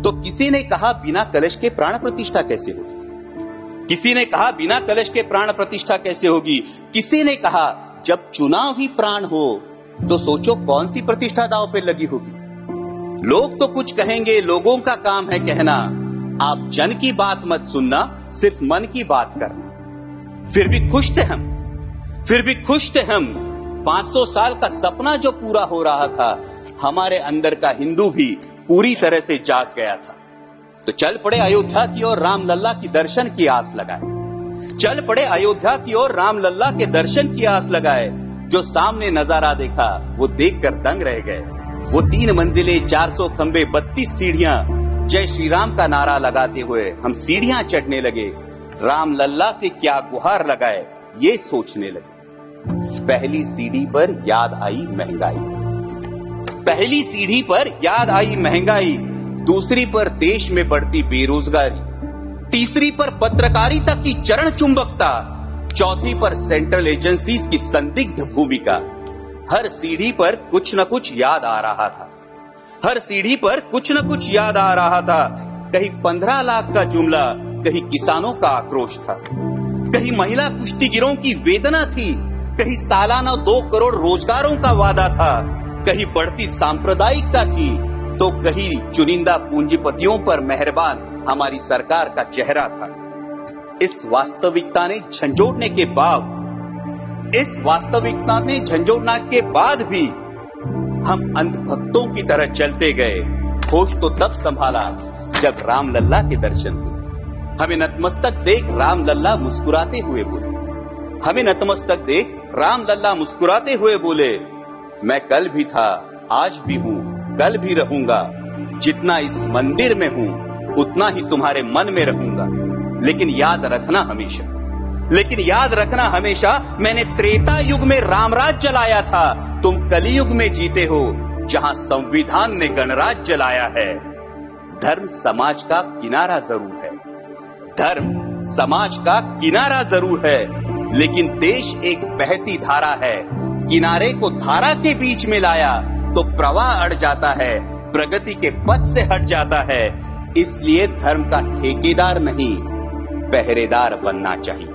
तो किसी ने कहा बिना कलश के प्राण प्रतिष्ठा कैसे होगी, किसी ने कहा बिना कलश के प्राण प्रतिष्ठा कैसे होगी, किसी ने कहा जब चुनाव ही प्राण हो तो सोचो कौन सी प्रतिष्ठा दांव पे लगी होगी। लोग तो कुछ कहेंगे, लोगों का काम है कहना, आप जन की बात मत सुनना, सिर्फ मन की बात करना। फिर भी खुश थे हम, फिर भी खुश थे हम। 500 साल का सपना जो पूरा हो रहा था, हमारे अंदर का हिंदू भी पूरी तरह से जाग गया था। तो चल पड़े अयोध्या की ओर, राम लल्ला की दर्शन की आस लगाए। चल पड़े अयोध्या की ओर, राम लल्ला के दर्शन की आस लगाए। जो सामने नजारा देखा वो देखकर दंग रह गए। वो 3 मंजिले, 400 खंबे, 32 सीढ़ियां, जय श्री राम का नारा लगाते हुए हम सीढ़ियां चढ़ने लगे। राम लल्ला से क्या गुहार लगाए ये सोचने लगे। पहली सीढ़ी पर याद आई महंगाई, पहली सीढ़ी पर याद आई महंगाई, दूसरी पर देश में बढ़ती बेरोजगारी, तीसरी पर पत्रकारिता की चरण चुंबकता, चौथी पर सेंट्रल एजेंसीज की संदिग्ध भूमिका। हर सीढ़ी पर कुछ न कुछ याद आ रहा था, हर सीढ़ी पर कुछ न कुछ याद आ रहा था। कहीं 15 लाख का जुमला, कहीं किसानों का आक्रोश था, कहीं महिला कुश्तीगिरों की वेदना थी, कहीं सालाना 2 करोड़ रोजगारों का वादा था, कहीं बढ़ती सांप्रदायिकता थी, तो कहीं चुनिंदा पूंजीपतियों पर मेहरबान हमारी सरकार का चेहरा था। इस वास्तविकता ने झंझोड़ने के बाद, इस वास्तविकता ने झंझोड़ने के बाद भी हम अंधभक्तों की तरह चलते गए। होश तो तब संभाला जब राम लल्ला के दर्शन हुए। हमें नतमस्तक देख राम लल्ला मुस्कुराते हुए बोले, हमें नतमस्तक देख राम लल्ला मुस्कुराते हुए बोले, मैं कल भी था, आज भी हूं, कल भी रहूंगा। जितना इस मंदिर में हूं उतना ही तुम्हारे मन में रहूंगा। लेकिन याद रखना हमेशा, लेकिन याद रखना हमेशा, मैंने त्रेता युग में रामराज जलाया था, तुम कलियुग में जीते हो जहां संविधान ने गणराज जलाया है। धर्म समाज का किनारा जरूर है, धर्म समाज का किनारा जरूर है, लेकिन देश एक बहती धारा है। किनारे को धारा के बीच में लाया तो प्रवाह अड़ जाता है, प्रगति के पथ से हट जाता है। इसलिए धर्म का ठेकेदार नहीं, पहरेदार बनना चाहिए।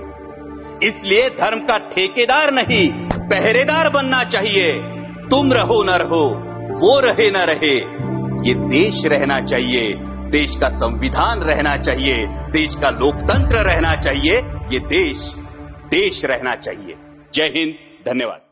इसलिए धर्म का ठेकेदार नहीं, पहरेदार बनना चाहिए। तुम रहो न रहो, वो रहे न रहे, ये देश रहना चाहिए, देश का संविधान रहना चाहिए, देश का लोकतंत्र रहना चाहिए, ये देश रहना चाहिए। जय हिंद, धन्यवाद।